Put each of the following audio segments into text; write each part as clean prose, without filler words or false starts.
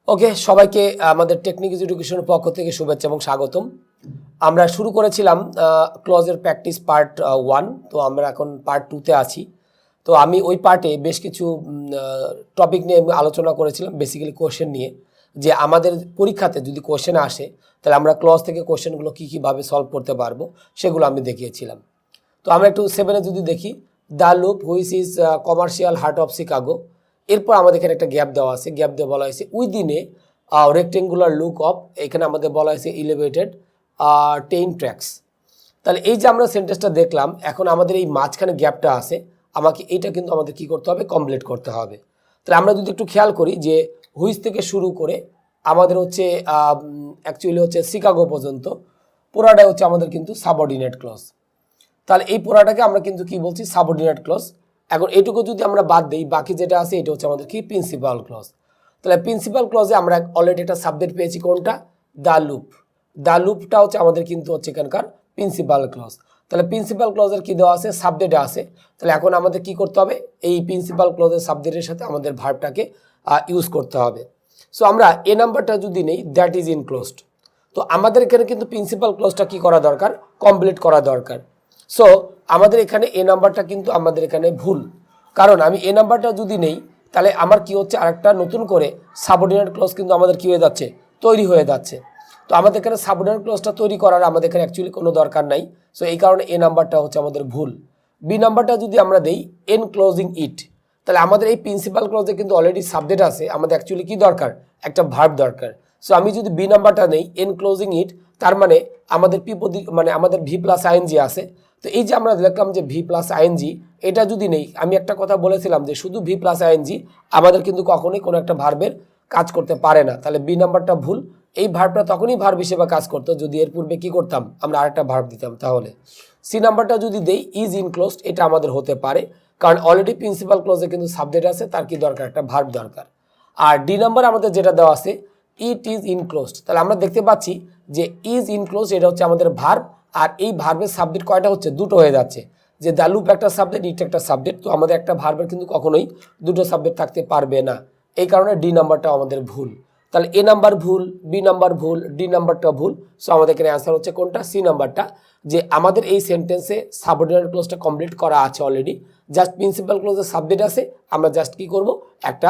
ওকে, সবাইকে আমাদের টেকনিক এডুকেশনের পক্ষ থেকে শুভেচ্ছা এবং স্বাগতম। আমরা শুরু করেছিলাম ক্লজের প্র্যাকটিস পার্ট 1, তো আমরা এখন পার্ট 2-তে আছি। তো আমি ওই পার্টে বেশ কিছু টপিক নিয়ে আলোচনা করেছিলাম, বেসিক্যালি কোশ্চেন নিয়ে, যে আমাদের পরীক্ষাতে যদি কোশ্চেন আসে তাহলে আমরা ক্লজ থেকে কোশ্চেনগুলো কীভাবে সলভ করতে পারবো সেগুলো আমি দেখিয়েছিলাম। তো আমরা একটু 7-এ যদি দেখি, the loop which is commercial heart of Chicago, এরপর আমাদের এখানে একটা গ্যাপ দেওয়া আছে, গ্যাপ দিয়ে বলা হয়েছে উইদিনে রেক্টেঙ্গুলার লুক অফ, এখানে আমাদের বলা হয়েছে ইলেভেটেড 10 ট্র্যাক্স। তাহলে এই যে আমরা সেন্টেন্সটা দেখলাম, এখন আমাদের এই মাঝখানে গ্যাপটা আছে, আমাকে এইটা কিন্তু আমাদের কি করতে হবে, কমপ্লিট করতে হবে। তাহলে আমরা যদি একটু খেয়াল করি যে হুইচ থেকে শুরু করে আমাদের হচ্ছে অ্যাকচুয়ালি হচ্ছে শিকাগো পর্যন্ত পুরাটাই হচ্ছে আমাদের কিন্তু সাবঅর্ডিনেট ক্লজ। তাহলে এই পুরাটাকে আমরা কিন্তু কি বলছি, সাবঅর্ডিনেট ক্লজ। এখন এটুকু যদি আমরা বাদ দিই, বাকি যেটা আছে এটা হচ্ছে আমাদের কি, প্রিন্সিপাল ক্লজ। তাহলে প্রিন্সিপাল ক্লজে আমরা অলরেডি একটা সাবজেক্ট পেয়েছি, কোনটা, দ্য লুপ। দ্য লুপটা হচ্ছে আমাদের কিন্তু হচ্ছে এখানকার প্রিন্সিপাল ক্লজ। তাহলে প্রিন্সিপাল ক্লজের কি দেওয়া আছে, সাবজেক্টে আছে। তাহলে এখন আমাদের কি করতে হবে, এই প্রিন্সিপাল ক্লজের সাবজেক্টের সাথে আমাদের ভার্বটাকে ইউজ করতে হবে। সো আমরা এ নাম্বারটা যদি নেই, দ্যাট ইজ ইনক্লোজড, তো আমাদের এখানে কিন্তু প্রিন্সিপাল ক্লজটা কি করা দরকার, কমপ্লিট করা দরকার। সো আমাদের এখানে এ নাম্বারটা কিন্তু আমাদের এখানে ভুল, কারণ আমি এ নাম্বারটা যদি নেই তাহলে আমার কি হচ্ছে, আরেকটা নতুন করে সাবঅর্ডিনেট ক্লজ কিন্তু আমাদের কি হয়ে যাচ্ছে, তৈরি হয়ে যাচ্ছে। তো আমাদের এখানে সাবঅর্ডিনেট ক্লজটা তৈরি করার আমাদের এখানে অ্যাকচুয়ালি কোনো দরকার নাই। সো এই কারণে এ নাম্বারটা হচ্ছে আমাদের ভুল। বি নাম্বারটা যদি আমরা দেই, এনক্লোজিং ইট, তাহলে আমাদের এই প্রিন্সিপাল ক্লজে কিন্তু অলরেডি সাবজেক্ট আছে, আমাদের অ্যাকচুয়ালি কি দরকার, একটা ভার্ব দরকার। সো আমি যদি বি নাম্বারটা নেই, এনক্লোজিং ইট, তার মানে আমাদের মানে আমাদের ভি প্লাস আইএনজি আছে। তো এই যে আমরা দেখলাম যে ভি প্লাস আইএনজি, এটা যদি নেই, আমি একটা কথা বলেছিলাম যে শুধু ভি প্লাস আইএনজি আমাদের কিন্তু কখনোই কোনো একটা ভার্বের কাজ করতে পারে না। তাহলে বি নাম্বারটা ভুল। এই ভার্বটা তখনই ভার্ব হিসেবে কাজ করতো যদি এর পূর্বে কি করতাম, আমরা আরেকটা ভার্ব দিতাম। তাহলে সি নাম্বারটা যদি দেই, ইজ ইনক্লোজড, এটা আমাদের হতে পারে, কারণ অলরেডি প্রিন্সিপাল ক্লজে কিন্তু সাবজেক্ট আছে, তার কি দরকার, একটা ভার্ব দরকার। আর ডি নাম্বার আমাদের যেটা দেওয়া আছে, ইট ইজ ইনক্লোজড, তাহলে আমরা দেখতে পাচ্ছি যে ইজ ইনক্লোজড এটা হচ্ছে আমাদের ভার্ব, আর এই ভার্বের সাবজেক্ট কয়টা হচ্ছে, দুটো হয়ে যাচ্ছে, যে দ্য লুপ একটা সাবজেক্ট, ইট একটা সাবজেক্ট। তো আমাদের একটা ভার্বের কিন্তু কখনোই দুটো সাবজেক্ট থাকতে পারবে না, এই কারণে ডি নাম্বারটা আমাদের ভুল। তাহলে এ নাম্বার ভুল, বি নাম্বার ভুল, ডি নাম্বারটা ভুল। সো আমাদের এখানে অ্যান্সার হচ্ছে কোনটা, সি নাম্বারটা, যে আমাদের এই সেন্টেন্সে সাবঅর্ডিনেট ক্লজটা কমপ্লিট করা আছে অলরেডি, জাস্ট প্রিন্সিপাল ক্লজের সাবজেক্ট আছে, আমরা জাস্ট কি করব, একটা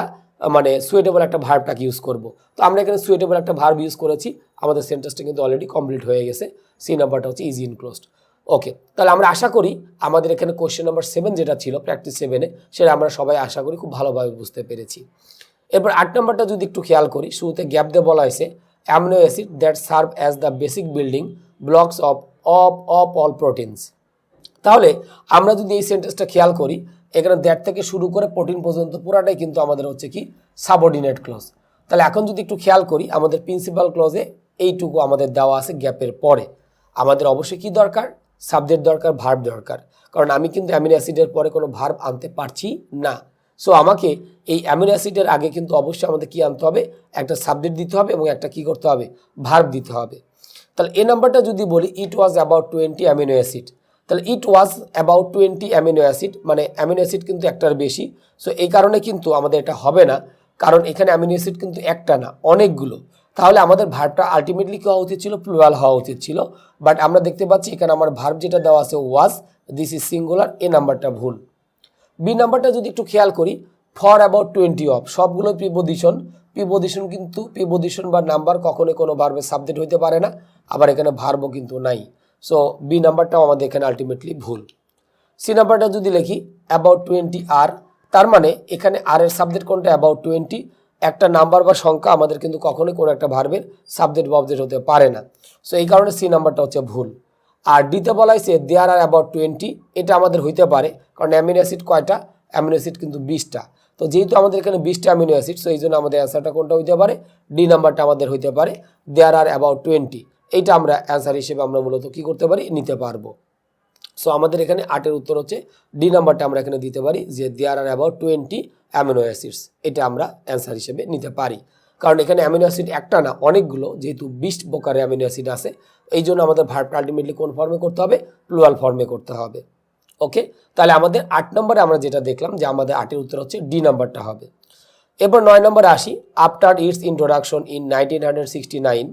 মানে সুইটেবল একটা ভার্বটাকে ইউজ করব। তো আমরা এখানে সুইটেবল একটা ভার্ব ইউজ করেছি, আমাদের সেন্টেন্সটা কিন্তু অলরেডি কমপ্লিট হয়ে গেছে। সি নাম্বারটা হচ্ছে ইজ ইনক্লোজড। ওকে, তাহলে আমরা আশা করি আমাদের এখানে কোয়েশ্চেন নাম্বার 7 যেটা ছিল প্র্যাকটিস 7-এ, সেটা আমরা সবাই আশা করি খুব ভালোভাবে বুঝতে পেরেছি। এরপর 8 নাম্বারটা যদি একটু খেয়াল করি, শুরুতে গ্যাপ দিয়ে বলা হয়েছে amino acid that serve as the basic building blocks of all proteins. তাহলে আমরা যদি এই সেন্টেন্সটা খেয়াল করি, এখানে দ্যাট থেকে শুরু করে প্রোটিন পর্যন্ত পুরাটাই কিন্তু আমাদের হচ্ছে কি, সাবঅর্ডিনেট ক্লজ। তাহলে এখন যদি একটু খেয়াল করি, আমাদের প্রিন্সিপাল ক্লজে এইটুকু আমাদের দেওয়া আছে গ্যাপের পরে, আমাদের অবশ্যই কি দরকার, সাবজেক্ট দরকার, ভার্ব দরকার, কারণ আমি কিন্তু অ্যামিনো অ্যাসিডের পরে কোনো ভার্ব আনতে পারছি না। সো আমাকে এই অ্যামিনো অ্যাসিডের আগে কিন্তু অবশ্যই আমাদের কি আনতে হবে, একটা সাবজেক্ট দিতে হবে এবং একটা কি করতে হবে, ভার্ব দিতে হবে। তাহলে এই নাম্বারটা যদি বলি, ইট ওয়াজ অ্যাবাউট 20 অ্যামিনো অ্যাসিড, তাহলে ইট ওয়াজ অ্যাবাউট 20 অ্যামিনো অ্যাসিড, মানে অ্যামিনো অ্যাসিড কিন্তু একটার বেশি। সো এই কারণে কিন্তু আমাদের এটা হবে না, কারণ এখানে অ্যামিনো অ্যাসিড কিন্তু একটা না, অনেকগুলো। তাহলে আমাদের ভার্বটা আলটিমেটলি কি হওয়া উচিত ছিল, প্লুরাল হওয়া উচিত ছিল। বাট আমরা দেখতে পাচ্ছি এখানে আমার ভার্ব যেটা দেওয়া আছে ওয়াজ, দিস ইজ সিঙ্গুলার, এ নাম্বারটা ভুল। বি নাম্বারটা যদি একটু খেয়াল করি, ফর অ্যাবাউট 20 অফ, সবগুলো প্রিপোজিশন। প্রিপোজিশন কিন্তু প্রিপোজিশন বা নাম্বার কখনোই কোনো ভার্বের সাবজেক্ট হইতে পারে না, আবার এখানে ভার্বও কিন্তু নাই। সো বি নাম্বারটাও আমাদের এখানে আলটিমেটলি ভুল। সি নাম্বারটা যদি লিখি অ্যাবাউট 20 আর, তার মানে এখানে আর এর সাবজেক্ট কোনটা, অ্যাবাউট 20, একটা নাম্বার বা সংখ্যা আমাদের কিন্তু কখনোই কোনো একটা ভার্বের সাবজেক্ট বা অবজেক্ট হতে পারে না। সো এই কারণে সি নাম্বারটা হচ্ছে ভুল। আর ডিতে বলা হয়েছে দেয়ার আর অ্যাবাউট 20, এটা আমাদের হইতে পারে, কারণ অ্যামিনো অ্যাসিড কয়টা, অ্যামিনো অ্যাসিড কিন্তু 20টা। তো যেহেতু আমাদের এখানে 20টা অ্যামিনো অ্যাসিড, সো এই জন্য আমাদের অ্যান্সারটা কোনটা হইতে পারে, ডি নাম্বারটা আমাদের হইতে পারে, দেয়ার আর অ্যাবাউট 20, এইটা আমরা অ্যান্সার হিসেবে আমরা মূলত কি করতে পারি, নিতে পারবো। সো আমাদের এখানে 8-এর উত্তর হচ্ছে ডি নাম্বারটা আমরা এখানে দিতে পারি, যে দেয়ার আর অ্যাবাউট 20 অ্যামিনো অ্যাসিডস, এটা আমরা অ্যান্সার হিসেবে নিতে পারি, কারণ এখানে অ্যামিনো অ্যাসিড একটা না, অনেকগুলো, যেহেতু 20 প্রকারের অ্যামিনো অ্যাসিড আছে, এই জন্য আমাদের ভার্বটা আলটিমেটলি কোন ফর্মে করতে হবে, প্লুরাল ফর্মে করতে হবে। ওকে, তাহলে আমাদের 8 নম্বরে আমরা যেটা দেখলাম যে আমাদের 8-এর উত্তর হচ্ছে ডি নাম্বারটা হবে। এরপর 9 নম্বরে আসি। After its introduction in 1969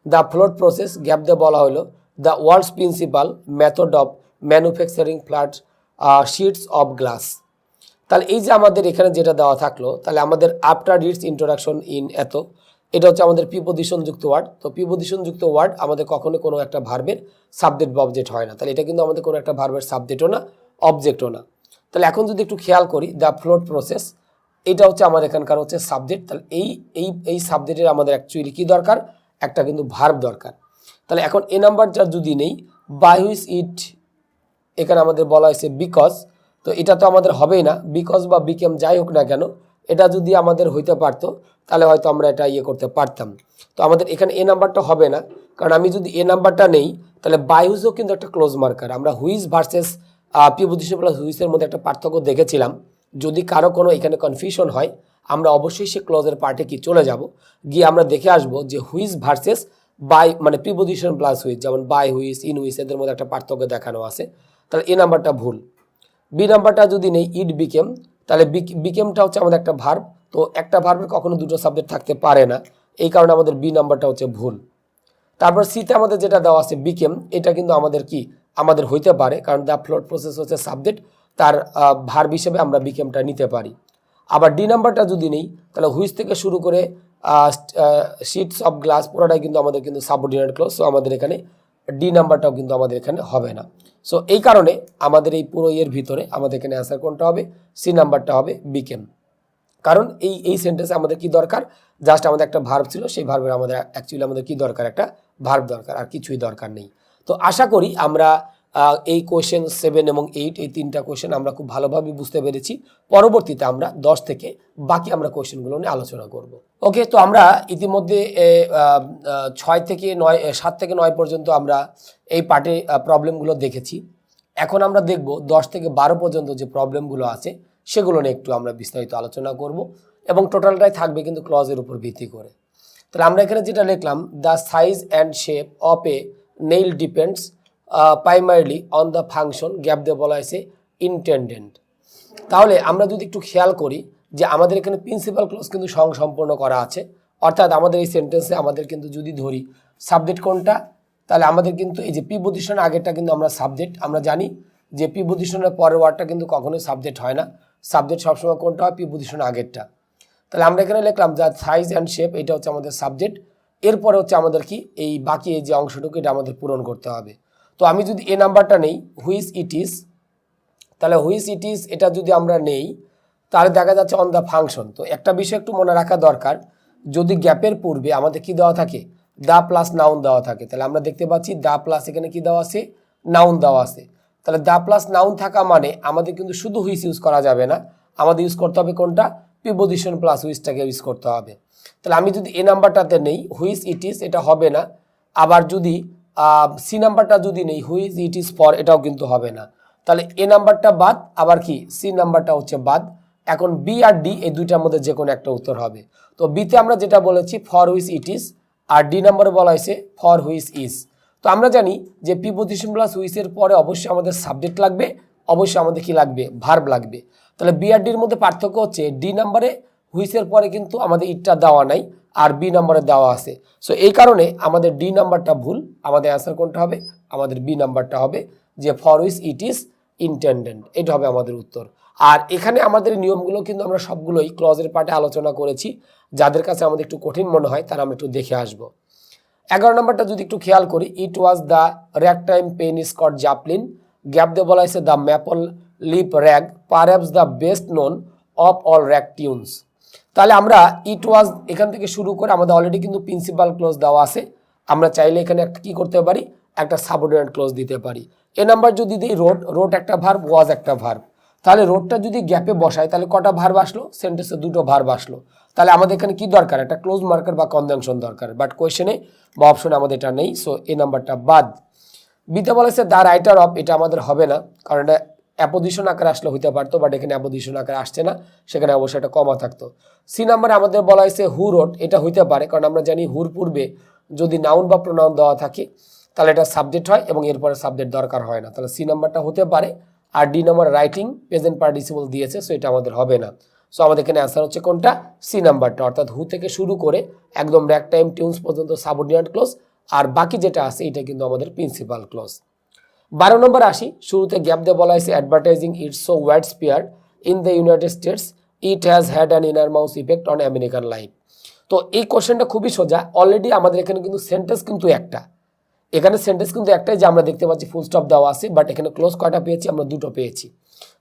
the float process gap দিয়ে বলা হলো the world's principal method of manufacturing flat sheets of glass. তাহলে এই যে আমাদের এখানে যেটা দেওয়া থাকলো, তাহলে আমাদের আফটার ইটস ইন্ট্রোডাকশন ইন এত, এটা হচ্ছে আমাদের প্রিপোজিশন যুক্ত ওয়ার্ড। তো প্রিপোজিশন যুক্ত ওয়ার্ড আমাদের কখনো কোনো একটা ভার্বের সাবজেক্ট বা অবজেক্ট হয় না, তাহলে এটা কিন্তু আমাদের কোনো একটা ভার্বের সাবজেক্টও না, অবজেক্টও না। তাহলে এখন যদি একটু খেয়াল করি, দ্য ফ্লোট প্রসেস, এটা হচ্ছে আমার এখানকার হচ্ছে সাবজেক্ট। তাহলে এই এই এই সাবজেক্টের আমাদের অ্যাকচুয়ালি কী দরকার, একটা কিন্তু ভার্ব দরকার। তাহলে এখন এ নাম্বারটা যদি নেই, বাই হুইচ ইট, এখানে আমাদের বলা হয়েছে বিকজ, তো এটা তো আমাদের হবেই না, বিকজ বা বিকেম যাই হোক না কেন, এটা যদি আমাদের হইতে পারতো তাহলে হয়তো আমরা এটা ইয়ে করতে পারতাম। তো আমাদের এখানে এ নাম্বারটা হবে না, কারণ আমি যদি এ নাম্বারটা নেই তাহলে বাই হুইচও কিন্তু একটা ক্লোজ মার্কার। আমরা হুইচ ভার্সেস প্রিপোজিশন প্লাস হুইচের মধ্যে একটা পার্থক্য দেখেছিলাম। যদি কারো কোনো এখানে কনফিউশন হয়, আমরা অবশ্যই সে ক্লোজের পার্টে কি চলে যাব, গিয়ে আমরা দেখে আসবো যে হুইচ ভার্সেস বাই, মানে প্রিপোজিশন প্লাস হুইচ, যেমন বাই হুইচ, ইন হুইচ, এদের মধ্যে একটা পার্থক্য দেখানো আছে। তাহলে এ নাম্বারটা ভুল। বি নাম্বারটা যদি নেই ইট বিকেম, তাহলে বিকেমটা হচ্ছে আমাদের একটা ভার্ব। তো একটা ভার্বের কখনো দুটো সাবজেক্ট থাকতে পারে না, এই কারণে আমাদের বি নাম্বারটা হচ্ছে ভুল। তারপর সিতে আমাদের যেটা দেওয়া আছে বিকেম, এটা কিন্তু আমাদের কি আমাদের হইতে পারে, কারণ দ্য ফ্লোট প্রসেস হচ্ছে সাবজেক্ট, তার ভার্ব হিসেবে আমরা বিকেমটা নিতে পারি। আবার ডি নাম্বারটা যদি নেই, তাহলে হুইচ থেকে শুরু করে শিটস অফ গ্লাস পুরোটাই কিন্তু আমাদের কিন্তু সাবঅর্ডিনেট ক্লজ। সো আমাদের এখানে ডি নাম্বারটাও কিন্তু আমাদের এখানে হবে না। সো এই কারণে আমাদের এই পুরো ইয়ের ভিতরে আমাদের এখানে অ্যান্সার কোনটা হবে, সি নাম্বারটা হবে বিকেম। কারণ এই সেন্টেন্সে আমাদের কি দরকার, জাস্ট আমাদের একটা ভার্ব ছিল, সেই ভার্বের আমাদের অ্যাকচুয়ালি আমাদের কি দরকার, একটা ভার্ব দরকার, আর কিছুই দরকার নেই। তো আশা করি আমরা এই কোয়েশ্চেন 7 এবং 8, এই তিনটা কোয়েশ্চেন আমরা খুব ভালোভাবে বুঝতে পেরেছি। পরবর্তীতে আমরা 10 থেকে বাকি আমরা কোয়েশ্চেনগুলো নিয়ে আলোচনা করব। ওকে, তো আমরা ইতিমধ্যে 7 থেকে 9 পর্যন্ত আমরা এই পার্টে প্রবলেমগুলো দেখেছি। এখন আমরা দেখব 10 থেকে 12 পর্যন্ত যে প্রবলেমগুলো আছে সেগুলো নিয়ে একটু আমরা বিস্তারিত আলোচনা করব, এবং টোটালটাই থাকবে কিন্তু ক্লজের উপর ভিত্তি করে। তাহলে আমরা এখানে যেটা লিখলাম, the size and shape of a nail depends primarily on the function, gap দিয়ে বলা হয়েছে ইন্টেন্ডেন্ট। তাহলে আমরা যদি একটু খেয়াল করি যে আমাদের এখানে প্রিন্সিপাল ক্লজ কিন্তু সম্পূর্ণ করা আছে, অর্থাৎ আমাদের এই সেন্টেন্সে আমাদের কিন্তু যদি ধরি সাবজেক্ট কোনটা, তাহলে আমাদের কিন্তু এই যে প্রিপোজিশনের আগেরটা কিন্তু আমরা সাবজেক্ট, আমরা জানি যে প্রিপোজিশনের পরের ওয়ার্ডটা কিন্তু কখনোই সাবজেক্ট হয় না, সাবজেক্ট সবসময় কোনটা হয়, প্রিপোজিশনের আগেরটা। তাহলে আমরা এখানে লিখলাম যা সাইজ অ্যান্ড শেপ, এটা হচ্ছে আমাদের সাবজেক্ট। এরপরে হচ্ছে আমাদের কি এই বাকি এই যে অংশটুকু এটা আমাদের পূরণ করতে হবে। তো আমি যদি এ নাম্বারটা নেই হুইচ ইট ইজ, তাহলে হুইচ ইট ইজ এটা যদি আমরা নেই তাহলে দেখা যাচ্ছে অন দ্য ফাংশন। তো একটা বিষয় একটু মনে রাখা দরকার, যদি গ্যাপের পূর্বে আমাদের কি দেওয়া থাকে, দা প্লাস নাউন দেওয়া থাকে, তাহলে আমরা দেখতে পাচ্ছি দা প্লাস এখানে কি দেওয়া আছে, নাউন দেওয়া আছে। তাহলে দা প্লাস নাউন থাকা মানে আমাদের কিন্তু শুধু হুইচ ইউজ করা যাবে না, আমাদের ইউজ করতে হবে কোনটা, প্রিপোজিশন প্লাস হুইচটাকে ইউজ করতে হবে। তাহলে আমি যদি এ নাম্বারটাতে নেই হুইচ ইট ইজ, এটা হবে না। আবার যদি সি নাম্বারটা যদি নেই হুইচ ইট ইজ ফর, এটাও কিন্তু হবে না। তাহলে এ নাম্বারটা বাদ, আবার কি সি নাম্বারটা হচ্ছে বাদ। এখন বি আর ডি এই দুইটার মধ্যে যে কোনো একটা উত্তর হবে। তো বিতে আমরা যেটা বলেছি ফর হুইচ ইট ইজ, আর ডি নাম্বারে বলা হয়েছে ফর হুইচ ইজ। তো আমরা জানি যে প্রিপোজিশন প্লাস হুইচের পরে অবশ্যই আমাদের সাবজেক্ট লাগবে, অবশ্যই আমাদের কি লাগবে, ভার্ব লাগবে। তাহলে বি আর ডির মধ্যে পার্থক্য হচ্ছে ডি নাম্বারে হুইচের পরে কিন্তু আমাদের ইটটা দেওয়া নাই, আর বি নাম্বারে দেওয়া আছে। সো এই কারণে আমাদের ডি নাম্বারটা ভুল, আমাদের অ্যান্সার কোনটা হবে, আমাদের বি নাম্বারটা হবে, যে ফর হুইচ ইট ইজ ইন্টেন্ডেন্ট, এটা হবে আমাদের উত্তর। আর এখানে আমাদের নিয়মগুলো কিন্তু আমরা সবগুলোই ক্লজের পার্টে আলোচনা করেছি, যাদের কাছে আমাদের একটু কঠিন মনে হয় তারা আমরা একটু দেখে আসব। 11 নম্বরটা যদি একটু খেয়াল করি, it was the ragtime pen Scott Joplin, গ্যাপ দিয়ে বলা হয়েছে the maple leaf rag perhaps the best known of all rag tunes. তাহলে আমরা ইট ওয়াজ এখান থেকে শুরু করে আমাদের অলরেডি কিন্তু প্রিন্সিপাল ক্লোজ দেওয়া আছে, আমরা চাইলে এখানে একটা কি করতে পারি, একটা সাবঅর্ডিনেট ক্লোজ দিতে পারি। এ নাম্বার যদি দিই রোড, রোড একটা ভার্ব, ওয়াজ একটা ভার্ব, তাহলে রোডটা যদি গ্যাপে বসায় তাহলে কটা ভার্ব আসলো, সেন্টেন্সে দুটো ভার্ব আসলো। তাহলে আমাদের এখানে কি দরকার, একটা ক্লোজ মার্কার বা কনজাংশন দরকার, বাট কোয়েশ্চেনে বা অপশনে আমাদের এটা নেই। সো এই নাম্বারটা বাদ। বিতে বলেছে দ্য রাইটার অফ, এটা আমাদের হবে না, কারণ এটা অ্যাপোজিশন আকারে আসলে হইতে পারতো, বাট এখানে অ্যাপোজিশন আকারে আসছে না, সেখানে অবশ্যই একটা কমা থাকতো। সি নাম্বারে আমাদের বলা হয়েছে হু রোড, এটা হইতে পারে, কারণ আমরা জানি হুর পূর্বে যদি নাউন বা প্রোনাউন দেওয়া থাকে তাহলে এটা সাবজেক্ট হয় এবং এরপরে সাবজেক্ট দরকার হয় না, তাহলে সি নাম্বারটা হতে পারে। আর D number writing present participle দিয়েছে, সো এটা আমাদের হবে না। সো আমাদের এখানে অ্যান্সার হচ্ছে কোনটা, সি নাম্বারটা, অর্থাৎ হু থেকে শুরু করে একদম র্যাক টাইম টিউনস পর্যন্ত সাবঅর্ডিনেট ক্লজ, আর বাকি যেটা আছে এটা কিন্তু আমাদের প্রিন্সিপাল ক্লজ। 12 নম্বর আসি, শুরুতে গ্যাপ দিয়ে বলা হয়েছে advertising it's so widespread in the United States it has had an enormous effect on American life. তো এই কোশ্চেনটা খুবই সোজা, অলরেডি আমাদের এখানে কিন্তু সেন্টেন্স কিন্তু একটা, এখানে সেন্টেন্স কিন্তু একটাই যে আমরা দেখতে পাচ্ছি ফুল স্টপ দেওয়া আছে, বাট এখানে ক্লোজ কয়টা পেয়েছি, আমরা দুটো পেয়েছি।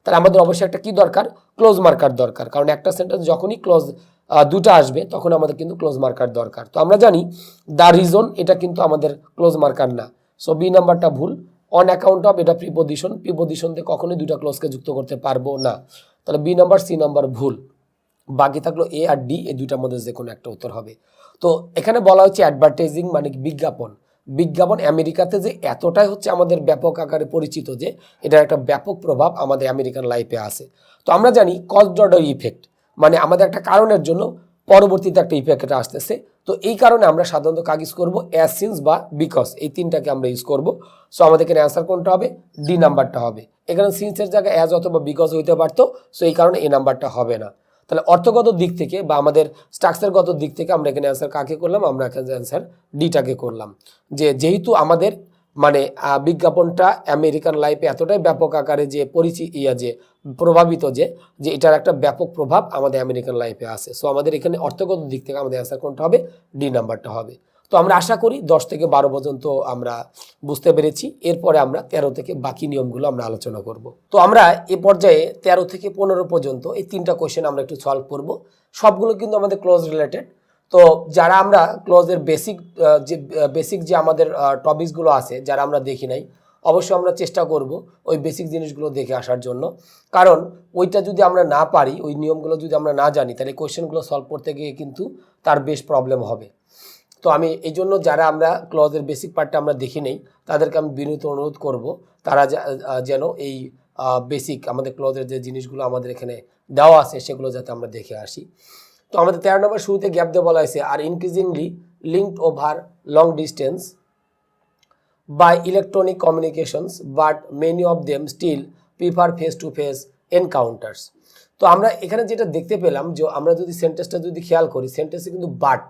তাহলে আমাদের অবশ্যই একটা কি দরকার, ক্লোজ মার্কার দরকার, কারণ একটা সেন্টেন্স যখনই ক্লোজ দুটো আসবে তখন আমাদের কিন্তু ক্লোজ মার্কার দরকার। তো আমরা জানি দ্য রিজন এটা কিন্তু আমাদের ক্লোজ মার্কার না, সো বি নাম্বারটা ভুল। অন অ্যাকাউন্ট অফ এটা প্রিপোজিশন, প্রিপোজিশন দিয়ে কখনোই দুটা ক্লোজকে যুক্ত করতে পারবো না, তাহলে বি নাম্বার সি নাম্বার ভুল। বাকি থাকলো এ আর ডি, এই দুইটার মধ্যে যে কোনো একটা উত্তর হবে। তো এখানে বলা হচ্ছে অ্যাডভার্টাইজিং মানে বিজ্ঞাপন, বিজ্ঞাপন আমেরিকাতে যে এতটাই হচ্ছে আমাদের ব্যাপক আকারে পরিচিত যে এটার একটা ব্যাপক প্রভাব আমাদের আমেরিকান লাইফে আছে। তো আমরা জানি কজ অর্ডার ইফেক্ট মানে আমাদের একটা কারণের জন্য পরবর্তীতে একটা ইফেক্ট আসতেছে। তো এই কারণে আমরা সাধারণত কাজ ইউজ করবো অ্যাজ, সিন্স বা বিকজ, এই তিনটাকে আমরা ইউজ করবো। সো আমাদের এখানে অ্যান্সার কোনটা হবে, ডি নাম্বারটা হবে। এখানে সিন্সের জায়গায় অ্যাজ অথবা বিকজ হইতে পারতো, সো এই কারণে এই নাম্বারটা হবে না। তাহলে অর্থগত দিক থেকে বা আমাদের স্ট্রাকচারগত দিক থেকে আমরা এখানে অ্যান্সার কাকে করলাম, আমরা এখানে অ্যান্সার ডিটাকে করলাম। যেহেতু আমাদের মানে বিজ্ঞাপনটা আমেরিকান লাইফে এতটাই ব্যাপক আকারে যে যে প্রভাবিত যে এটার একটা ব্যাপক প্রভাব আমাদের আমেরিকান লাইফে আছে। সো আমাদের এখানে অর্থগত দিক থেকে আমাদের অ্যান্সার কোনটা হবে, ডি নাম্বারটা হবে। তো আমরা আশা করি 10 থেকে 12 পর্যন্ত আমরা বুঝতে পেরেছি, এরপরে আমরা 13 থেকে বাকি নিয়মগুলো আমরা আলোচনা করব। তো আমরা এ পর্যায়ে 13 থেকে 15 পর্যন্ত এই তিনটা কোশ্চেন আমরা একটু সলভ করব, সবগুলো কিন্তু আমাদের ক্লোজ রিলেটেড। তো যারা আমরা ক্লোজের বেসিক যে আমাদের টপিকসগুলো আছে যারা আমরা দেখি নাই, অবশ্যই আমরা চেষ্টা করব ওই বেসিক জিনিসগুলো দেখে আসার জন্য, কারণ ওইটা যদি আমরা না পারি, ওই নিয়মগুলো যদি আমরা না জানি, তাহলে কোশ্চেনগুলো সলভ করতে গিয়ে কিন্তু তার বেশ প্রবলেম হবে। তো আমি এই জন্য যারা আমরা ক্লজের বেসিক পার্টটা আমরা দেখি নেই তাদেরকে আমি বিনীত অনুরোধ করব তারা যেন এই বেসিক আমাদের ক্লজের যে জিনিসগুলো আমাদের এখানে দেওয়া আছে সেগুলো যাতে আমরা দেখে আসি। তো আমাদের 13 নম্বর শুরুতে গ্যাপ দিয়ে বলা হয়েছে are increasingly linked over long distance by electronic communications but many of them still prefer face to face encounters. তো আমরা এখানে যেটা দেখতে পেলাম যে আমরা যদি সেন্টেন্সটা যদি খেয়াল করি, সেন্টেন্সে কিন্তু বাট,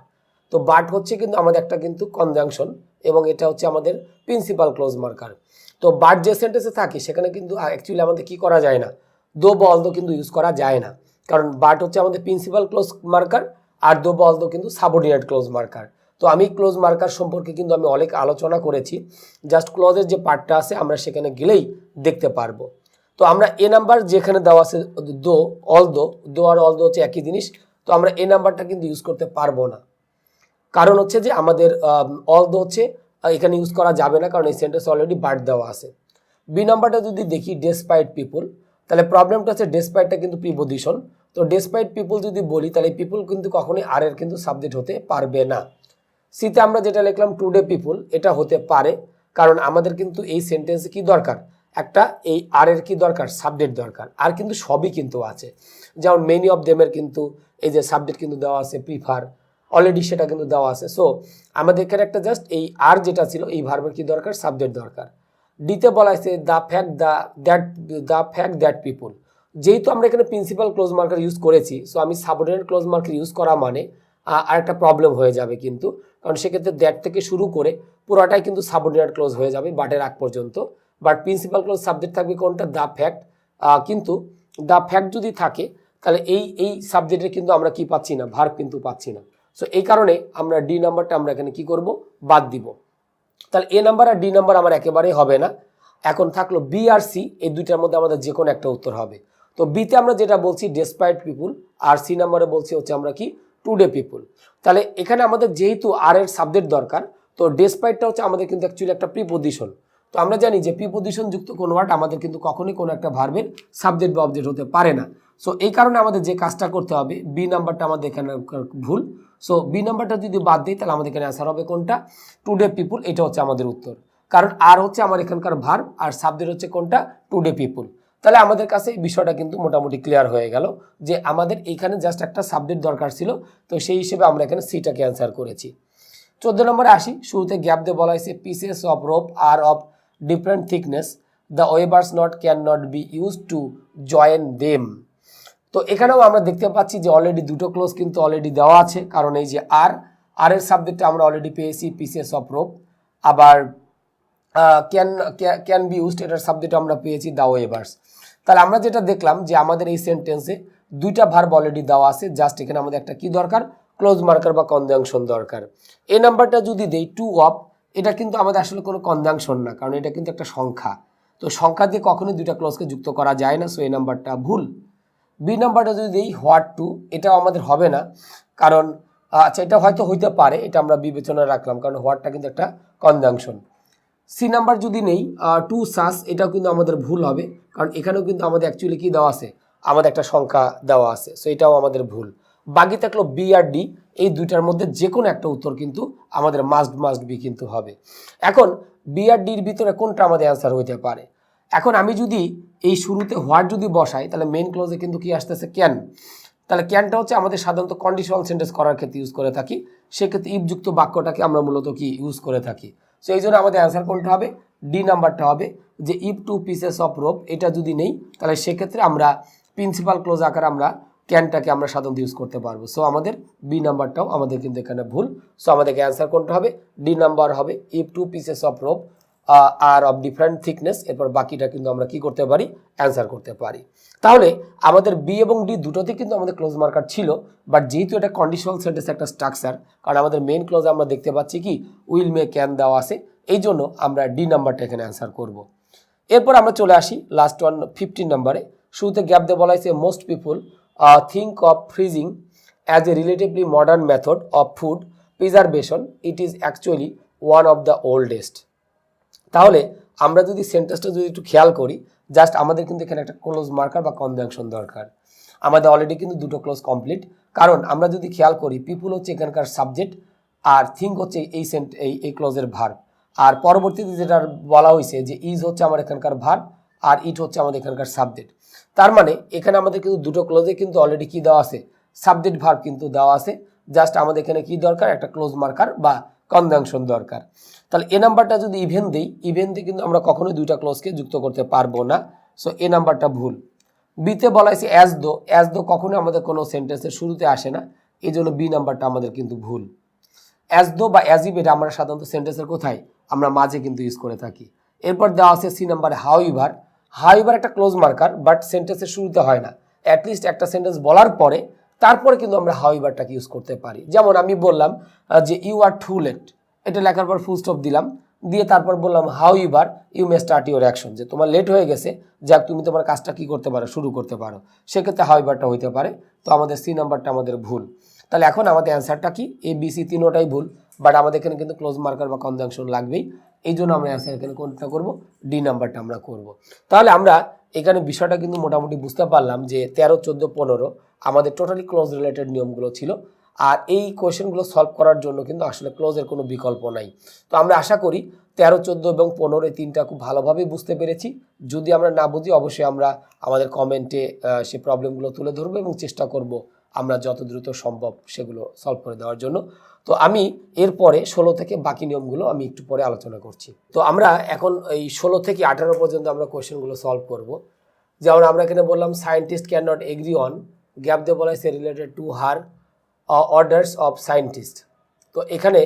তো বাট হচ্ছে কিন্তু আমাদের একটা কিন্তু কনজাংশন এবং এটা হচ্ছে আমাদের প্রিন্সিপাল ক্লোজ মার্কার। তো বাট যে সেন্টেন্সে থাকে সেখানে কিন্তু অ্যাকচুয়ালি আমাদের কি করা যায় না, দো বা অলদো কিন্তু ইউজ করা যায় না, কারণ বাট হচ্ছে আমাদের প্রিন্সিপাল ক্লোজ মার্কার আর দো বা অলদো কিন্তু সাবঅর্ডিনেট ক্লোজ মার্কার। তো আমি ক্লোজ মার্কার সম্পর্কে কিন্তু আমি অনেক আলোচনা করেছি, জাস্ট ক্লোজের যে পার্টটা আছে আমরা সেখানে গেলেই দেখতে পারবো। তো আমরা এ নাম্বার যেখানে দেওয়া আছে দো অলদো, দো আর অলদো হচ্ছে একই জিনিস, তো আমরা এ নাম্বারটা কিন্তু ইউজ করতে পারবো না, কারণ হচ্ছে যে আমাদের অলদো হচ্ছে এখানে ইউজ করা যাবে না, কারণ এই সেন্টেন্স অলরেডি বাট দেওয়া আছে। বি নাম্বারটা যদি দেখি ডেসপাইট পিপুল, তাহলে প্রবলেমটা হচ্ছে ডেসপাইটটা কিন্তু প্রিপোজিশন, তো ডেসপাইট পিপুল যদি বলি তাহলে পিপুল কিন্তু কখনোই আর এর কিন্তু সাবজেক্ট হতে পারবে না। সিতে আমরা যেটা লিখলাম টুডে পিপুল, এটা হতে পারে, কারণ আমাদের কিন্তু এই সেন্টেন্সে কি দরকার, একটা এই আর এর কি দরকার, সাবজেক্ট দরকার, আর কিন্তু সবই কিন্তু আছে, যেমন মেনি অফ দেমের কিন্তু এই যে সাবজেক্ট কিন্তু দেওয়া আছে, প্রিফার অলরেডি সেটা কিন্তু দেওয়া আছে। সো আমাদের এখানে একটা জাস্ট এই আর যেটা ছিল এই ভার্বের কি দরকার, সাবজেক্ট দরকার। ডিতে বলা হয়েছে দ্য ফ্যাক্ট দ্যাট পিপুল, যেহেতু আমরা এখানে প্রিন্সিপাল ক্লোজ মার্কার ইউজ করেছি, সো আমি সাবঅর্ডিনেট ক্লোজ মার্কার ইউজ করা মানে আর একটা প্রবলেম হয়ে যাবে কিন্তু, কারণ সেক্ষেত্রে দ্যাট থেকে শুরু করে পুরোটাই কিন্তু সাবঅর্ডিনেট ক্লোজ হয়ে যাবে বাটের আগ পর্যন্ত, বাট প্রিন্সিপাল ক্লোজ সাবজেক্ট থাকবে কোনটা, দ্য ফ্যাক্ট। কিন্তু দ্য ফ্যাক্ট যদি থাকে তাহলে এই সাবজেক্টে কিন্তু আমরা কি পাচ্ছি না, ভার্ব কিন্তু পাচ্ছি না। সো এই কারণে আমরা ডি নাম্বারটা আমরা এখানে কি করব, বাদ দিব। তাহলে এ নাম্বার আর ডি নাম্বার আমার একেবারেই হবে না। এখন থাকলো বি আর সি, এই দুইটার মধ্যে আমাদের যে কোনো একটা উত্তর হবে। তো বিতে আমরা যেটা বলছি ডেসপাইট পিপুল, আর সি নাম্বারে বলছি হচ্ছে আমরা কি টুডে পিপুল। তাহলে এখানে আমাদের যেহেতু আর এর সাবজেক্ট দরকার, তো ডেসপাইটটা হচ্ছে আমাদের কিন্তু অ্যাকচুয়ালি একটা প্রিপোজিশন। তো আমরা জানি যে প্রিপোজিশন যুক্ত কোনো ওয়ার্ড আমাদের কিন্তু কখনোই কোনো একটা ভার্বের সাবজেক্ট বা অবজেক্ট হতে পারে না। সো এই কারণে আমাদের যে কাজটা করতে হবে, বি নাম্বারটা আমাদের এখানে ভুল। সো বি নাম্বারটা যদি বাদ দিই তাহলে আমাদের এখানে অ্যান্সার হবে কোনটা, টুডে পিপুল, এটা হচ্ছে আমাদের উত্তর, কারণ আর হচ্ছে আমার এখানকার ভার্ব আর সাবজেক্ট হচ্ছে কোনটা, টুডে পিপুল। তাহলে আমাদের কাছে এই বিষয়টা কিন্তু মোটামুটি ক্লিয়ার হয়ে গেল যে আমাদের এইখানে জাস্ট একটা সাবজেক্ট দরকার ছিল, তো সেই হিসেবে আমরা এখানে সিটাকে অ্যান্সার করেছি। 14 নম্বরে আসি, শুরুতে গ্যাপ দিয়ে বলা হয়েছে pieces of rope are of different thickness, the weaver's knot can not be use to join them. তো এখানেও আমরা দেখতে পাচ্ছি যে অলরেডি দুটো ক্লোজ কিন্তু অলরেডি দেওয়া আছে, কারণ এই যে আর এর সাবজেক্টটা আমরা অলরেডি পেয়েছি পিসিএস অফ রোপ, আবার ক্যান বি ইউজড এটার সাবজেক্ট আমরা পেয়েছি দ্য ওয়েভার্স। তাহলে আমরা যেটা দেখলাম যে আমাদের এই সেন্টেন্সে দুইটা ভার্ব অলরেডি দেওয়া আছে, জাস্ট এখানে আমাদের একটা কি দরকার, ক্লোজ মার্কার বা কনজাংশন দরকার। এই নাম্বারটা যদি দেই টু অফ, এটা কিন্তু আমাদের আসলে কোনো কনজাংশন না, কারণ এটা কিন্তু একটা সংখ্যা, তো সংখ্যা দিয়ে কখনোই দুইটা ক্লোজকে যুক্ত করা যায় না, সো এই নাম্বারটা ভুল। বি নাম্বারটা যদি দিই হোয়াট টু, এটাও আমাদের হবে না, কারণ আচ্ছা এটা হয়তো হইতে পারে, এটা আমরা বিবেচনায় রাখলাম, কারণ হোয়াটটা কিন্তু একটা কনজাংশন। সি নাম্বার যদি নেই টু সাস, এটাও কিন্তু আমাদের ভুল হবে, কারণ এখানেও কিন্তু আমাদের অ্যাকচুয়ালি কি দেওয়া আছে, আমাদের একটা সংখ্যা দেওয়া আছে, সো এটাও আমাদের ভুল। বাকি থাকলো বি আর ডি, এই দুইটার মধ্যে যে কোনো একটা উত্তর কিন্তু আমাদের মাস্ট বি কিন্তু হবে। এখন বি আর ডির ভিতরে কোনটা আমাদের অ্যান্সার হইতে পারে? এখন আমি যদি এই শুরুতে হোয়াট যদি বসাই, তাহলে মেন ক্লোজে কিন্তু কি আসতেছে, ক্যান। তাহলে ক্যানটা হচ্ছে আমাদের সাধারণত কন্ডিশনাল সেন্টেন্স করার ক্ষেত্রে ইউজ করে থাকি, সেক্ষেত্রে ইফযুক্ত বাক্যটাকে আমরা মূলত কি ইউজ করে থাকি। সো এই জন্য আমাদের অ্যান্সার কোনটা হবে, ডি নাম্বারটা হবে, যে if two pieces of rope, এটা যদি নেই তাহলে সেক্ষেত্রে আমরা প্রিন্সিপাল ক্লোজ আকারে আমরা ক্যানটাকে আমরা সাধারণত ইউজ করতে পারবো। সো আমাদের বি নাম্বারটাও আমাদের কিন্তু এখানে ভুল। সো আমাদেরকে অ্যান্সার কোনটা হবে, ডি নাম্বার হবে, if two pieces of rope are of different thickness, এরপর বাকিটা কিন্তু আমরা কি করতে পারি, অ্যান্সার করতে পারি। তাহলে আমাদের বি এবং ডি দুটোতে কিন্তু আমাদের ক্লোজ মার্কার ছিল, বাট যেহেতু এটা কন্ডিশনাল সেন্টেন্স একটা স্ট্রাকচার, কারণ আমাদের মেইন ক্লোজ আমরা দেখতে পাচ্ছি কি উইল মে ক্যান দেওয়া আছে, এই জন্য আমরা ডি নাম্বারটা এখানে অ্যান্সার করব। এরপর আমরা চলে আসি লাস্ট ওয়ান 15 নাম্বারে। শুরুতে গ্যাপ দিয়ে বলা হয়েছে most people think of freezing as a relatively modern method of food preservation, it is actually one of the oldest. তাহলে আমরা যদি সেন্টেন্সটা যদি একটু খেয়াল করি, জাস্ট আমাদের কিন্তু এখানে একটা ক্লোজ মার্কার বা কনজাংশন দরকার। আমাদের অলরেডি কিন্তু দুটো ক্লোজ কমপ্লিট, কারণ আমরা যদি খেয়াল করি পিপুল হচ্ছে এখানকার সাবজেক্ট, আর থিঙ্ক হচ্ছে এই ক্লোজের ভার্ব, আর পরবর্তীতে যেটা বলা হয়েছে যে ইজ হচ্ছে আমার এখানকার ভার্ব, আর ইট হচ্ছে আমাদের এখানকার সাবজেক্ট। তার মানে এখানে আমাদের কিন্তু দুটো ক্লোজে কিন্তু অলরেডি কি দেওয়া আছে, সাবজেক্ট ভার্ব কিন্তু দেওয়া আছে, জাস্ট আমাদের এখানে কি দরকার, একটা ক্লোজ মার্কার বা কনজাংশন দরকার। তাহলে এ নাম্বারটা যদি ইভেন দিই, ইভেন দিয়ে কিন্তু আমরা কখনোই দুইটা ক্লোজকে যুক্ত করতে পারবো না, সো এ নাম্বারটা ভুল। বিতে বলা হয়েছে অ্যাজ দো কখনোই আমাদের কোনো সেন্টেন্সের শুরুতে আসে না, এই জন্য বি নাম্বারটা আমাদের কিন্তু ভুল। অ্যাজ দো বা অ্যাজ ইভ, এটা আমরা সাধারণত সেন্টেন্সের কোথায়, আমরা মাঝে কিন্তু ইউজ করে থাকি। এরপর দেওয়া আছে সি নাম্বারে হাউইভার একটা ক্লোজ মার্কার, বাট সেন্টেন্সের শুরুতে হয় না, অ্যাটলিস্ট একটা সেন্টেন্স বলার পরে তারপরে কিন্তু আমরা হাউইভারটাকে ইউজ করতে পারি। যেমন আমি বললাম যে ইউ আর টু লেট, এটা লেখার পর ফুল স্টপ দিলাম, দিয়ে তারপর বললাম however you may start your action, যে তোমার লেট হয়ে গেছে, যাক তুমি তোমার কাজটা কি করতে পারো, শুরু করতে পারো, সেক্ষেত্রে হাউইভারটা হইতে পারে। তো আমাদের সি নাম্বারটা আমাদের ভুল। তাহলে এখন আমাদের অ্যান্সারটা কি, এ বি সি তিনোটাই ভুল, বাট আমাদের এখানে কিন্তু ক্লোজ মার্কার বা কনজাংশন লাগবেই, এই জন্য আমরা অ্যান্সার এখানে কোনটা করব, ডি নাম্বারটা আমরা করব। তাহলে আমরা এখানে বিষয়টা কিন্তু মোটামুটি বুঝতে পারলাম যে 13, 14, 15 আমাদের টোটালি ক্লোজ রিলেটেড নিয়মগুলো ছিল, আর এই কোয়েশ্চেনগুলো সলভ করার জন্য কিন্তু আসলে ক্লোজের কোনো বিকল্প নাই। তো আমরা আশা করি 13, 14 এবং 15 এই তিনটা খুব ভালোভাবেই বুঝতে পেরেছি। যদি আমরা না বুঝি অবশ্যই আমরা আমাদের কমেন্টে সেই প্রবলেমগুলো তুলে ধরবো এবং চেষ্টা করব আমরা যত দ্রুত সম্ভব সেগুলো সলভ করে দেওয়ার জন্য। তো আমি এরপরে 16 থেকে বাকি নিয়মগুলো আমি একটু পরে আলোচনা করছি। তো আমরা এখন এই 16 থেকে 18 পর্যন্ত আমরা কোয়েশ্চেনগুলো সলভ করব। যেমন আমরা এখানে বললাম scientist can not agree on, gap দিয়ে বলা হয়েছে related to her orders of scientist. তো এখানে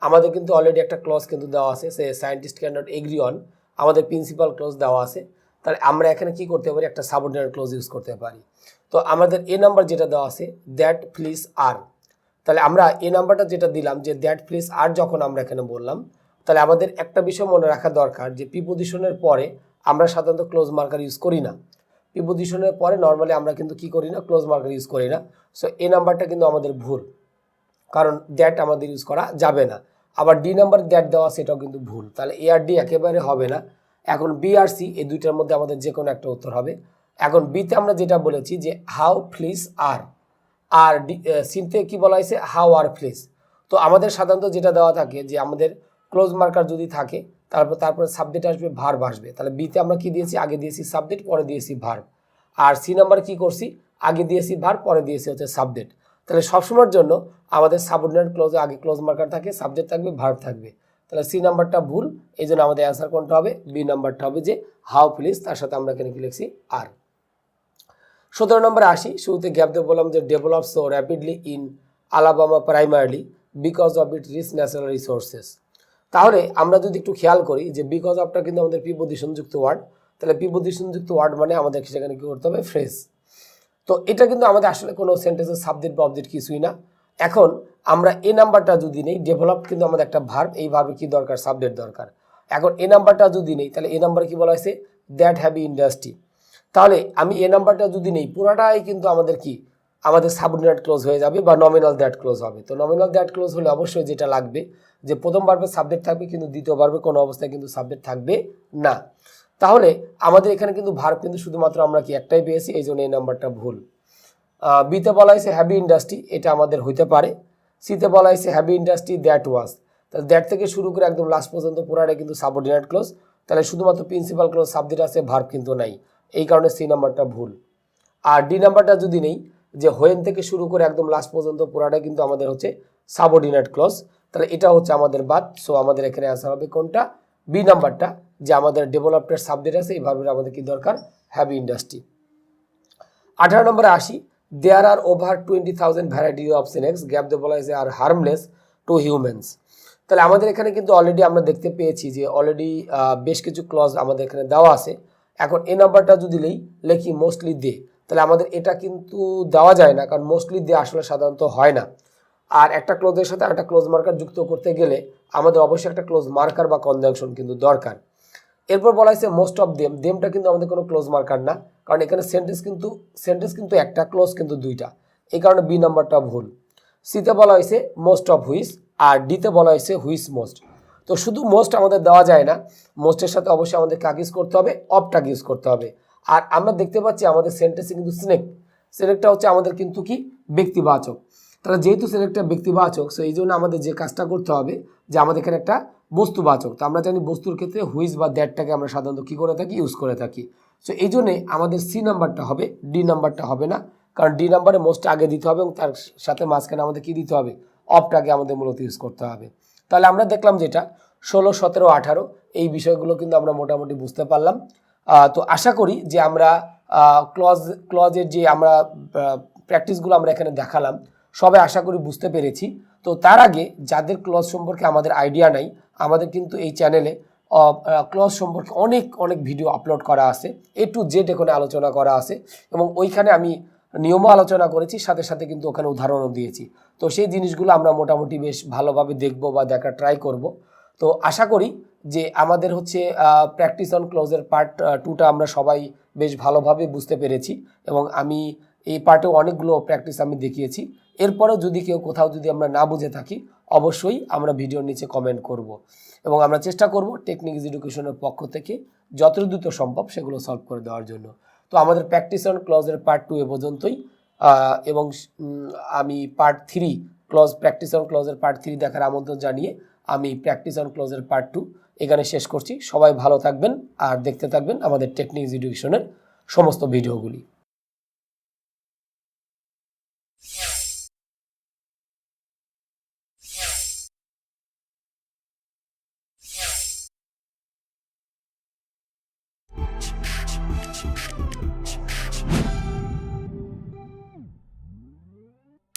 আমাদের কিন্তু অলরেডি একটা ক্লজ কিন্তু দেওয়া আছে, সে scientist can not agree on, আমাদের প্রিন্সিপাল ক্লজ দেওয়া আছে। তাহলে আমরা এখানে কি করতে পারি, একটা সাবঅর্ডিনেট ক্লজ ইউজ করতে পারি। তো আমাদের এ নাম্বার যেটা দেওয়া আছে দ্যাট প্লিজ আর, তাহলে আমরা এ নাম্বারটা যেটা দিলাম যে দ্যাট প্লিজ আর, যখন আমরা এখানে বললাম, তাহলে আমাদের একটা বিষয় মনে রাখা দরকার যে প্রিপোজিশনের পরে আমরা সাধারণত ক্লোজ মার্কার ইউজ করি না। প্রিপোজিশনের পরে নর্মালি আমরা কিন্তু কি করি না, ক্লোজ মার্কার ইউজ করি না। সো এ নাম্বারটা কিন্তু আমাদের ভুল, কারণ দ্যাট আমাদের ইউজ করা যাবে না। আবার ডি নাম্বার দ্যাট দেওয়া সেটাও কিন্তু ভুল, তাহলে এ আর ডি একেবারে হবে না। এখন বি আর সি এই দুইটার মধ্যে আমাদের যে কোনো একটা উত্তর হবে। এখন বিতে আমরা যেটা বলেছি যে হাউ প্লিজ আর, আর সিতে কি বলা হয়েছে হাউ আর প্লিজ। তো আমাদের সাধারণত যেটা দেওয়া থাকে যে আমাদের ক্লোজ মার্কার যদি থাকে তারপরে সাবজেক্ট আসবে, ভার্ব আসবে। তাহলে বিতে আমরা কি দিয়েছি, আগে দিয়েছি সাবজেক্ট, পরে দিয়েছি ভার্ব। আর সি নাম্বার কি করছি, আগে দিয়েছি ভার্ব, পরে দিয়েছি হচ্ছে সাবজেক্ট। তাহলে সবসময়ের জন্য আমাদের সাবঅর্ডিনেট ক্লোজে আগে ক্লোজ মার্কার থাকে, সাবজেক্ট থাকবে, ভার্ব থাকবে। তাহলে সি নাম্বারটা ভুল, এই জন্য আমাদের অ্যান্সার কোনটা হবে, বি নাম্বারটা হবে যে হাউ প্লিজ, তার সাথে আমরা এখানে কি লিখছি আর। 17 নম্বরে আসি, শুরুতে গ্যাপ দিয়ে বললাম যে develop so rapidly in Alabama primarily because of it rich natural resources. তাহলে আমরা যদি একটু খেয়াল করি যে বিকজ অফটা কিন্তু আমাদের প্রিপোজিশনযুক্ত ওয়ার্ড, তাহলে প্রিপোজিশনযুক্ত ওয়ার্ড মানে আমাদের সেখানে কী করতে হবে, ফ্রেজ। তো এটা কিন্তু আমাদের আসলে কোনো সেন্টেন্সের সাবজেক্ট বা অবজেক্ট কিছুই না। এখন আমরা এ নাম্বারটা যদি নেই, ডেভেলপ কিন্তু আমাদের একটা ভার্ব, এই ভার্বে কি দরকার, সাবজেক্ট দরকার। এখন এ নাম্বারটা যদি নেই, তাহলে এ নাম্বারে কি বলা হয়েছে, দ্যাট হ্যাভি ইন্ডাস্ট্রি। তাহলে আমি এ নাম্বারটা যদি নেই, পুরাটাই কিন্তু আমাদের কি, আমাদের সাবঅর্ডিনেট ক্লোজ হয়ে যাবে বা নমিনাল দ্যাট ক্লোজ হবে। তো নমিনাল দ্যাট ক্লোজ হলে অবশ্যই যেটা লাগবে যে প্রথম ভার্বে সাবজেক্ট থাকবে, কিন্তু দ্বিতীয় ভার্বে কোনো অবস্থায় কিন্তু সাবজেক্ট থাকবে না। তাহলে আমাদের এখানে কিন্তু ভার্ব কিন্তু শুধুমাত্র আমরা কি একটাই পেয়েছি, এই জন্য এই নাম্বারটা ভুল। বিতে বলা হয়েছে হ্যাভি ইন্ডাস্ট্রি, এটা আমাদের হইতে পারে। সিতে বলা হয়েছে হ্যাভি ইন্ডাস্ট্রি দ্যাট ওয়াজ, তাহলে দ্যাট থেকে শুরু করে একদম লাস্ট পর্যন্ত পুরাটাই কিন্তু সাবঅর্ডিনেট ক্লোজ, তাহলে শুধুমাত্র প্রিন্সিপাল ক্লোজ সাবজেক্ট আছে, ভার্ব কিন্তু নাই, এই কারণে সি নাম্বারটা ভুল। আর ডি নাম্বারটা যদি নেই, যে হোয়েন থেকে শুরু করে একদম লাস্ট পর্যন্ত পুরাটাই কিন্তু আমাদের হচ্ছে সাবঅর্ডিনেট ক্লোজ, তাহলে এটা হচ্ছে আমাদের বাদ। সো আমাদের এখানে অ্যান্সার হবে কোনটা, বি নাম্বারটা, যে আমাদের ডেভেলপমেন্ট সাবজেক্ট আছে, এই ভার্বের আমাদের কি দরকার, হ্যাভি ইন্ডাস্ট্রি। 18 নম্বরে আসি, there are over 20,000 variety of snakes, গ্যাপ দিয়ে বলা হয়েছে আর হার্মলেস টু হিউম্যানস। তাহলে আমাদের এখানে কিন্তু অলরেডি আমরা দেখতে পেয়েছি যে অলরেডি বেশ কিছু ক্লজ আমাদের এখানে দেওয়া আছে। এখন এই নাম্বারটা যদি লেখি মোস্টলি দে, তাহলে আমাদের এটা কিন্তু দেওয়া যায় না, কারণ মোস্টলি দে আসলে সাধারণত হয় না। আর একটা ক্লোজের সাথে একটা ক্লোজ মার্কার যুক্ত করতে গেলে আমাদের অবশ্যই একটা ক্লোজ মার্কার বা কনজাংশন কিন্তু দরকার। এরপর বলা হয়েছে মোস্ট অফ দেম, দেমটা কিন্তু আমাদের কোনো ক্লোজ মার্কার না, কারণ এখানে সেন্টেন্স কিন্তু একটা, ক্লোজ কিন্তু দুইটা, এই কারণে বি নাম্বারটা ভুল। সিতে বলা হয়েছে মোস্ট অফ হুইস, আর ডিতে বলা হয়েছে হুইস মোস্ট। তো শুধু মোস্ট আমাদের দেওয়া যায় না, মোস্টের সাথে অবশ্যই আমাদের কাকে ইউজ করতে হবে, অফটাকে ইউজ করতে হবে। আর আমরা দেখতে পাচ্ছি আমাদের সেন্টেন্সে কিন্তু সিলেক্টটা হচ্ছে আমাদের কিন্তু কি ব্যক্তিবাচক। তাহলে যেহেতু সিলেক্টটা ব্যক্তিবাচক, সো এই জন্য আমাদের যে কাজটা করতে হবে যে আমাদের এখানে একটা বস্তুবাচক। তো আমরা জানি বস্তুর ক্ষেত্রে হুইজ বা দ্যাটটাকে আমরা সাধারণত কী করে থাকি, ইউজ করে থাকি। সো এই জন্যে আমাদের সি নাম্বারটা হবে, ডি নাম্বারটা হবে না, কারণ ডি নাম্বারে মোস্ট আগে দিতে হবে এবং তার সাথে মাঝখানে আমাদের কী দিতে হবে, অফটাকে আমাদের মূলত ইউজ করতে হবে। তাহলে আমরা দেখলাম যেটা 16, 17, 18 এই বিষয়গুলো কিন্তু আমরা মোটামুটি বুঝতে পারলাম। তো আশা করি যে আমরা ক্লজের যে আমরা প্র্যাকটিসগুলো আমরা এখানে দেখালাম, সবাই আশা করি বুঝতে পেরেছি। তো তার আগে যাদের ক্লজ সম্পর্কে আমাদের আইডিয়া নাই, আমাদের কিন্তু এই চ্যানেলে ক্লজ সম্পর্কে অনেক অনেক ভিডিও আপলোড করা আছে, এ টু জেড এখানে আলোচনা করা আছে, এবং ওইখানে আমি নিয়মও আলোচনা করেছি, সাথে সাথে কিন্তু ওখানে উদাহরণও দিয়েছি। তো সেই জিনিসগুলো আমরা মোটামুটি বেশ ভালোভাবে দেখব বা দেখার ট্রাই করব। তো আশা করি যে আমাদের হচ্ছে প্র্যাকটিস অন ক্লোজের পার্ট 2টা আমরা সবাই বেশ ভালোভাবে বুঝতে পেরেছি, এবং আমি এই পার্টেও অনেকগুলো প্র্যাকটিস আমি দেখিয়েছি। এরপরেও যদি কেউ কোথাও যদি আমরা না বুঝে থাকি, অবশ্যই আমরা ভিডিওর নিচে কমেন্ট করব, এবং আমরা চেষ্টা করব টেকনিক্স এডুকেশনের পক্ষ থেকে যত দ্রুত সম্ভব সেগুলো সলভ করে দেওয়ার জন্য। তো আমাদের প্র্যাকটিস অন ক্লজের পার্ট 2 এ পর্যন্তই, এবং আমি পার্ট 3 প্র্যাকটিস অন ক্লজের পার্ট 3 দেখার আমন্ত্রণ জানিয়ে আমি প্র্যাকটিস অন ক্লজের পার্ট 2 এখানে শেষ করছি। সবাই ভালো থাকবেন আর দেখতে থাকবেন আমাদের টেকনিক্স এডুকেশনের সমস্ত ভিডিওগুলি।